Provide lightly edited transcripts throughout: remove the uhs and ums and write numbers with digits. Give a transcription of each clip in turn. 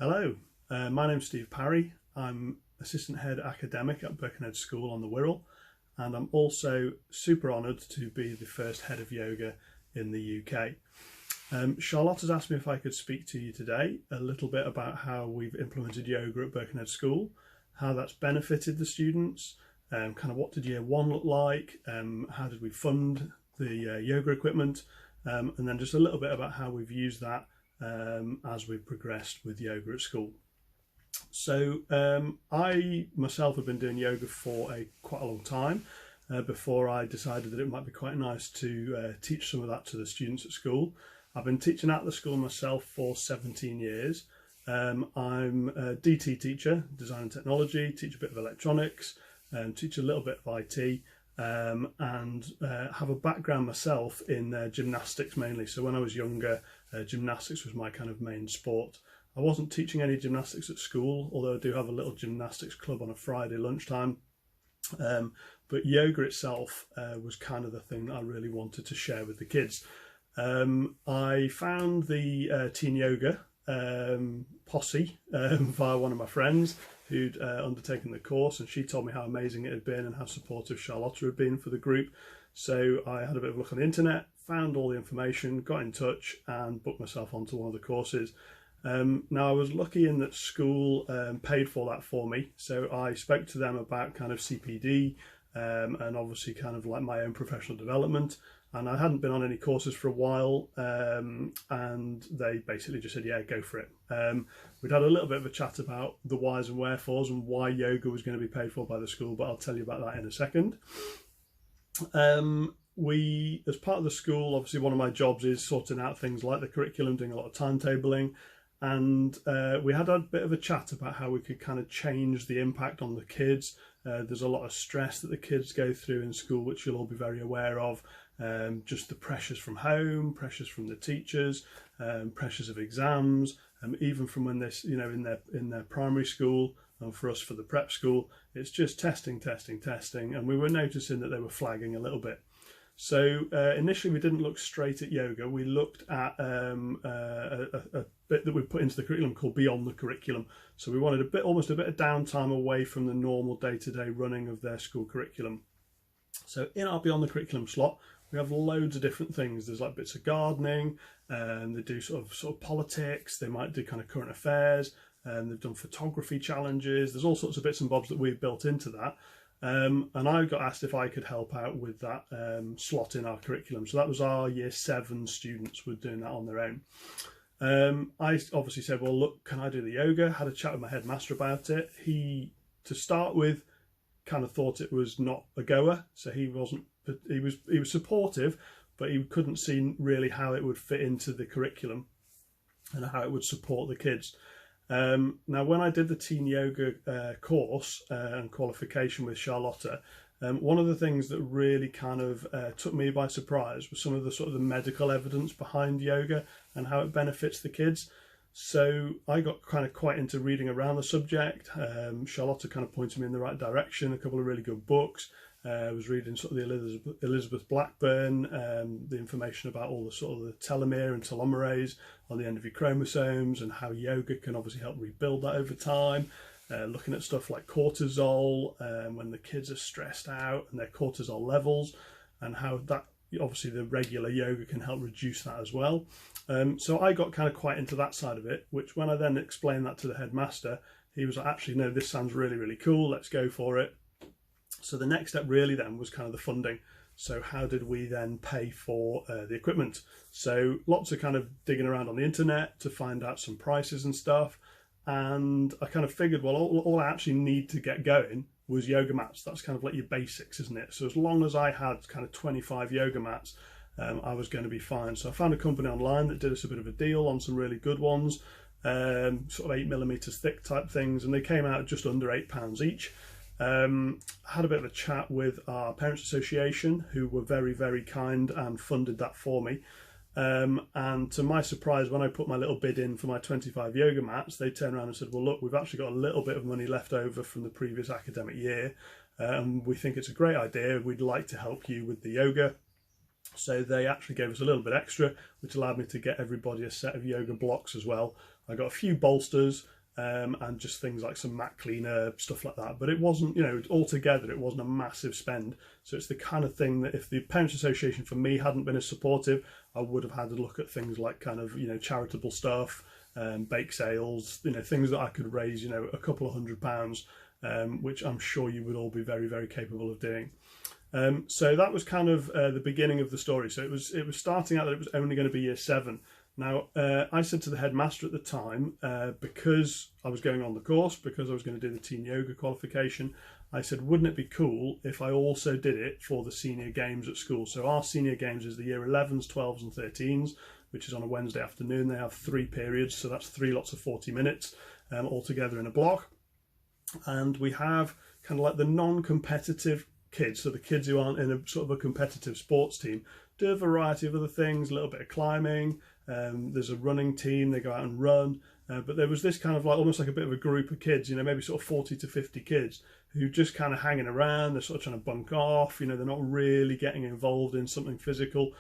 Hello, my name's Steve Parry. I'm Assistant Head Academic at Birkenhead School on the Wirral, and I'm also super honoured to be the first Head of Yoga in the UK. Charlotte has asked me if I could speak to you today a little bit about how we've implemented yoga at Birkenhead School, how that's benefited the students, kind of what did year one look like, how did we fund the yoga equipment, and then just a little bit about how we've used that as we've progressed with yoga at school. So I myself have been doing yoga for quite a long time before I decided that it might be quite nice to teach some of that to the students at school. I've been teaching at the school myself for 17 years. I'm a DT teacher, design and technology, teach a bit of electronics, teach a little bit of IT, and have a background myself in gymnastics mainly. So when I was younger, gymnastics was my kind of main sport. I wasn't teaching any gymnastics at school, although I do have a little gymnastics club on a Friday lunchtime. But yoga itself was kind of the thing that I really wanted to share with the kids. I found the teen yoga Posse via one of my friends who'd undertaken the course, and she told me how amazing it had been and how supportive Charlotte had been for the group. So I had a bit of a look on the internet, found all the information, got in touch and booked myself onto one of the courses. Now I was lucky in that school paid for that for me, so I spoke to them about kind of CPD and obviously kind of like my own professional development, and I hadn't been on any courses for a while, and they basically just said, yeah, go for it. We'd had a little bit of a chat about the whys and wherefores and why yoga was going to be paid for by the school, but I'll tell you about that in a second. We, as part of the school, obviously one of my jobs is sorting out things like the curriculum, doing a lot of timetabling, and we had a bit of a chat about how we could kind of change the impact on the kids. There's a lot of stress that the kids go through in school, which you'll all be very aware of. Just the pressures from home, pressures from the teachers, pressures of exams, even from when they're, in their primary school, and for us for the prep school, it's just testing, and we were noticing that they were flagging a little bit. So initially we didn't look straight at yoga. We looked at a bit that we put into the curriculum called Beyond the Curriculum. So we wanted almost a bit of downtime away from the normal day-to-day running of their school curriculum. So in our Beyond the Curriculum slot, we have loads of different things. There's like bits of gardening, and they do sort of politics. They might do kind of current affairs, and they've done photography challenges. There's all sorts of bits and bobs that we've built into that. And I got asked if I could help out with that slot in our curriculum. So that was our year 7 students were doing that on their own. I obviously said, well, look, can I do the yoga? Had a chat with my headmaster about it. He, to start with, kind of thought it was not a goer. So he was supportive, but he couldn't see really how it would fit into the curriculum and how it would support the kids. Now, when I did the teen yoga course and qualification with Charlotte, one of the things that really kind of took me by surprise was some of the sort of the medical evidence behind yoga and how it benefits the kids. So I got kind of quite into reading around the subject. Charlotte kind of pointed me in the right direction, a couple of really good books. I was reading sort of the Elizabeth Blackburn, the information about all the sort of the telomere and telomerase on the end of your chromosomes and how yoga can obviously help rebuild that over time. Looking at stuff like cortisol when the kids are stressed out and their cortisol levels, and how that obviously the regular yoga can help reduce that as well. So I got kind of quite into that side of it, which when I then explained that to the headmaster, he was like, actually, no, this sounds really, really cool. Let's go for it. So the next step really then was kind of the funding. So how did we then pay for the equipment? So lots of kind of digging around on the internet to find out some prices and stuff. And I kind of figured, well, all I actually need to get going was yoga mats. That's kind of like your basics, isn't it? So as long as I had kind of 25 yoga mats, I was going to be fine. So I found a company online that did us a bit of a deal on some really good ones, sort of 8 millimeters thick type things, and they came out just under £8 each. Had a bit of a chat with our Parents Association, who were very, very kind and funded that for me. And to my surprise, when I put my little bid in for my 25 yoga mats, they turned around and said, well, look, we've actually got a little bit of money left over from the previous academic year, and we think it's a great idea. We'd like to help you with the yoga. So they actually gave us a little bit extra, which allowed me to get everybody a set of yoga blocks as well. I got a few bolsters and just things like some mat cleaner, stuff like that. But it wasn't, you know, altogether, it wasn't a massive spend. So it's the kind of thing that if the Parents Association for me hadn't been as supportive, I would have had to look at things like kind of, you know, charitable stuff, bake sales, you know, things that I could raise, you know, a couple of £100, which I'm sure you would all be very, very capable of doing. So that was kind of the beginning of the story. So it was starting out that it was only going to be year 7. Now, I said to the headmaster at the time, because I was going on the course, because I was going to do the teen yoga qualification, I said, wouldn't it be cool if I also did it for the senior games at school? So our senior games is the year 11s, 12s and 13s, which is on a Wednesday afternoon. They have 3 periods, so that's 3 lots of 40 minutes all together in a block. And we have kind of like the non-competitive kids, so the kids who aren't in a sort of a competitive sports team, do a variety of other things, a little bit of climbing, there's a running team, they go out and run, but there was this kind of like almost like a bit of a group of kids, you know, maybe sort of 40 to 50 kids who just kind of hanging around, they're sort of trying to bunk off, you know, they're not really getting involved in something physical.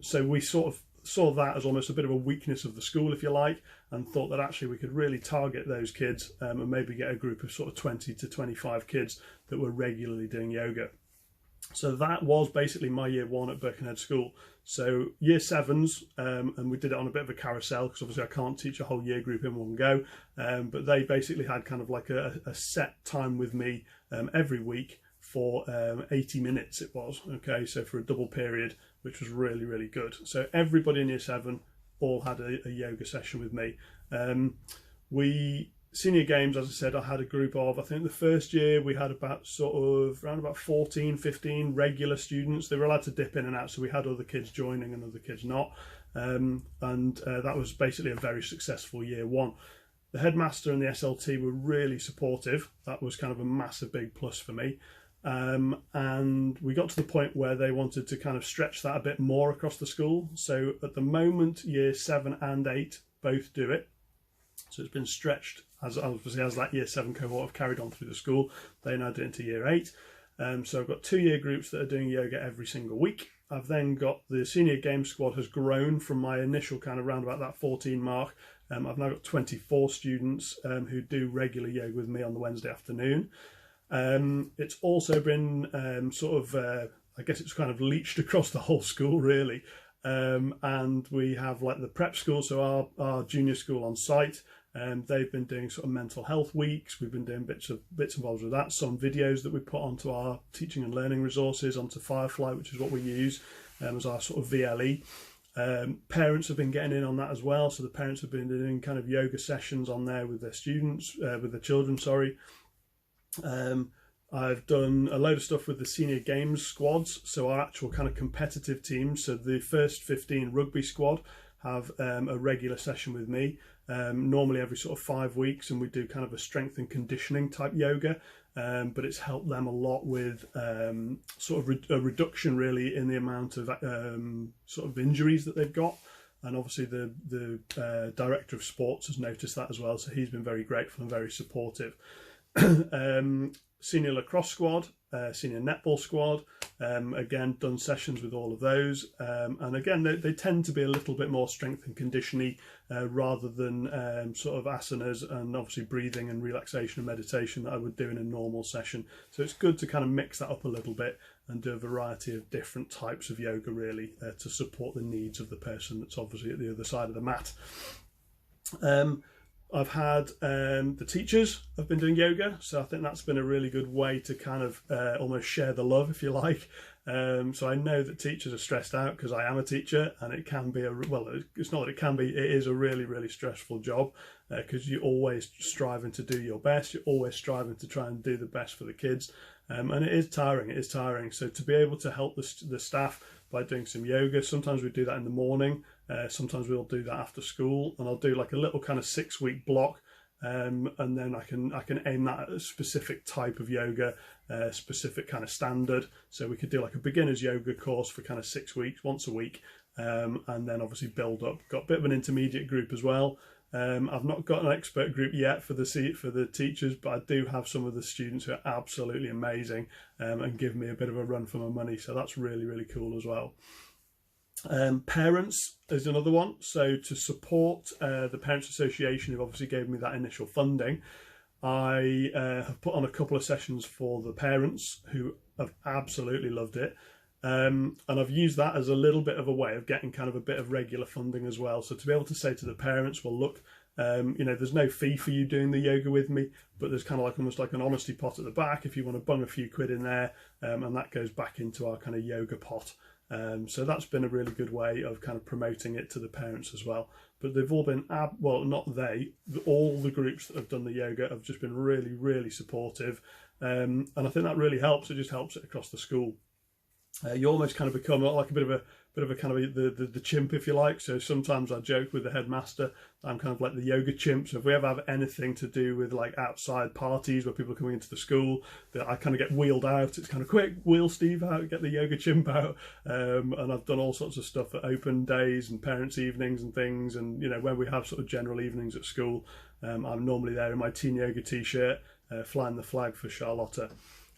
So we sort of saw that as almost a bit of a weakness of the school, if you like, and thought that actually we could really target those kids and maybe get a group of sort of 20 to 25 kids that were regularly doing yoga. So that was basically my year 1 at Birkenhead School. So year 7s, and we did it on a bit of a carousel because obviously I can't teach a whole year group in one go, but they basically had kind of like a set time with me every week for 80 minutes it was, okay, so for a double period, which was really, really good. So everybody in year 7 all had a yoga session with me. Senior games, as I said, I had a group of, I think the first year we had about sort of around about 14, 15 regular students. They were allowed to dip in and out, so we had other kids joining and other kids not. That was basically a very successful year 1. The headmaster and the SLT were really supportive. That was kind of a massive big plus for me. And we got to the point where they wanted to kind of stretch that a bit more across the school. So at the moment, year 7 and 8 both do it. So it's been stretched as that year 7 cohort have carried on through the school. They now do it into year 8. So I've got 2 year groups that are doing yoga every single week. I've then got the senior game squad has grown from my initial kind of round about that 14 mark. I've now got 24 students who do regular yoga with me on the Wednesday afternoon. It's also been I guess it's kind of leached across the whole school really. And we have like the prep school, so our junior school on site. They've been doing sort of mental health weeks. We've been doing bits involved with that. Some videos that we put onto our teaching and learning resources, onto Firefly, which is what we use as our sort of VLE. Parents have been getting in on that as well. So the parents have been doing kind of yoga sessions on there with their students, with their children, sorry. I've done a load of stuff with the senior games squads, so our actual kind of competitive teams. So the first 15 rugby squad have a regular session with me, normally every sort of 5 weeks, and we do kind of a strength and conditioning type yoga, but it's helped them a lot with sort of a reduction really in the amount of sort of injuries that they've got. And obviously the director of sports has noticed that as well, so he's been very grateful and very supportive. Senior lacrosse squad, senior netball squad, again done sessions with all of those, and again they tend to be a little bit more strength and conditioning rather than sort of asanas and obviously breathing and relaxation and meditation that I would do in a normal session. So it's good to kind of mix that up a little bit and do a variety of different types of yoga really to support the needs of the person that's obviously at the other side of the mat. I've had the teachers have been doing yoga, so I think that's been a really good way to kind of almost share the love, if you like. So I know that teachers are stressed out because I am a teacher, and it can be it's not that it can be, it is a really, really stressful job because you're always striving to do your best, you're always striving to try and do the best for the kids, and it is tiring. So to be able to help the staff by doing some yoga, sometimes we do that in the morning, sometimes we'll do that after school, and I'll do like a little kind of 6-week block, and then I can aim that at a specific type of yoga, specific kind of standard. So we could do like a beginner's yoga course for kind of 6 weeks, once a week, and then obviously build up. Got a bit of an intermediate group as well. I've not got an expert group yet for the teachers, but I do have some of the students who are absolutely amazing and give me a bit of a run for my money. So that's really, really cool as well. Parents is another one. So to support the Parents Association, who obviously gave me that initial funding, I have put on a couple of sessions for the parents who have absolutely loved it. And I've used that as a little bit of a way of getting kind of a bit of regular funding as well. So to be able to say to the parents, well, look, you know, there's no fee for you doing the yoga with me, but there's kind of like almost like an honesty pot at the back if you want to bung a few quid in there, and that goes back into our kind of yoga pot. So that's been a really good way of kind of promoting it to the parents as well. But they've all been, well, not they, all the groups that have done the yoga have just been really, really supportive. And I think that really helps. It just helps it across the school. You almost kind of become like a bit of a kind of the chimp, if you like. So sometimes I joke with the headmaster, I'm kind of like the yoga chimp. So if we ever have anything to do with like outside parties where people are coming into the school, that I kind of get wheeled out. It's kind of quick, wheel Steve out, get the yoga chimp out. And I've done all sorts of stuff at open days and parents' evenings and things. And you know, when we have sort of general evenings at school, I'm normally there in my teen yoga t-shirt, flying the flag for Charlotta.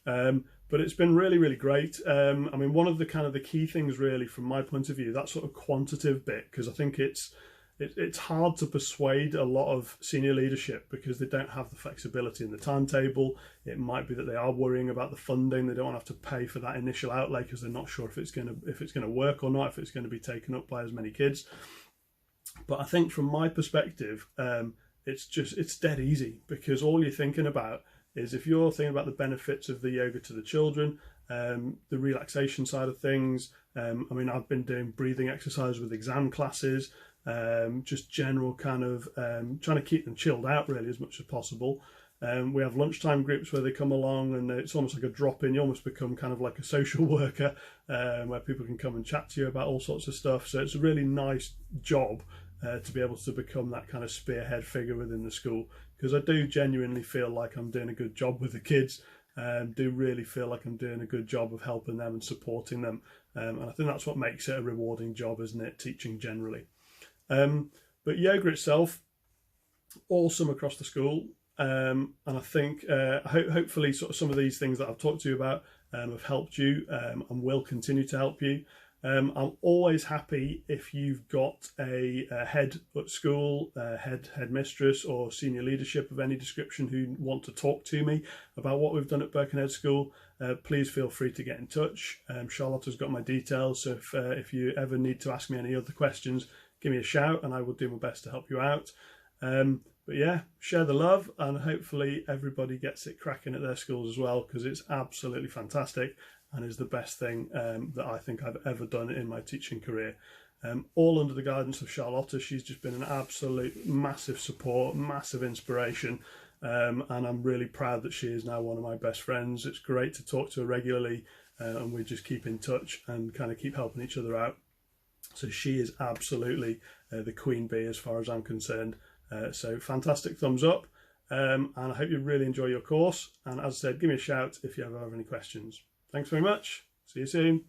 But it's been really, really great. I mean, one of the kind of the key things really from my point of view, that sort of quantitative bit, because I think it's hard to persuade a lot of senior leadership because they don't have the flexibility in the timetable. It might be that they are worrying about the funding. They don't want to have to pay for that initial outlay because they're not sure if it's going to work or not, if it's going to be taken up by as many kids. But I think from my perspective, it's dead easy, because all you're thinking about is if you're thinking about the benefits of the yoga to the children, the relaxation side of things. I mean, I've been doing breathing exercise with exam classes, just general kind of trying to keep them chilled out really as much as possible. We have lunchtime groups where they come along, and it's almost like a drop-in. You almost become kind of like a social worker, where people can come and chat to you about all sorts of stuff. So it's a really nice job to be able to become that kind of spearhead figure within the school, because I do genuinely feel like I'm doing a good job with the kids, do really feel like I'm doing a good job of helping them and supporting them, and I think that's what makes it a rewarding job, isn't it, teaching generally. But yoga itself, awesome across the school, and I think hopefully sort of some of these things that I've talked to you about have helped you, and will continue to help you. I'm always happy if you've got a head at school, headmistress or senior leadership of any description who want to talk to me about what we've done at Birkenhead School. Please feel free to get in touch. Charlotte's got my details, so if you ever need to ask me any other questions, give me a shout and I will do my best to help you out. But yeah, share the love, and hopefully everybody gets it cracking at their schools as well, because it's absolutely fantastic and is the best thing that I think I've ever done in my teaching career. All under the guidance of Charlotta. She's just been an absolute massive support, massive inspiration, and I'm really proud that she is now one of my best friends. It's great to talk to her regularly, and we just keep in touch and kind of keep helping each other out. So she is absolutely the queen bee as far as I'm concerned. So fantastic thumbs up, and I hope you really enjoy your course. And as I said, give me a shout if you ever have any questions. Thanks very much. See you soon.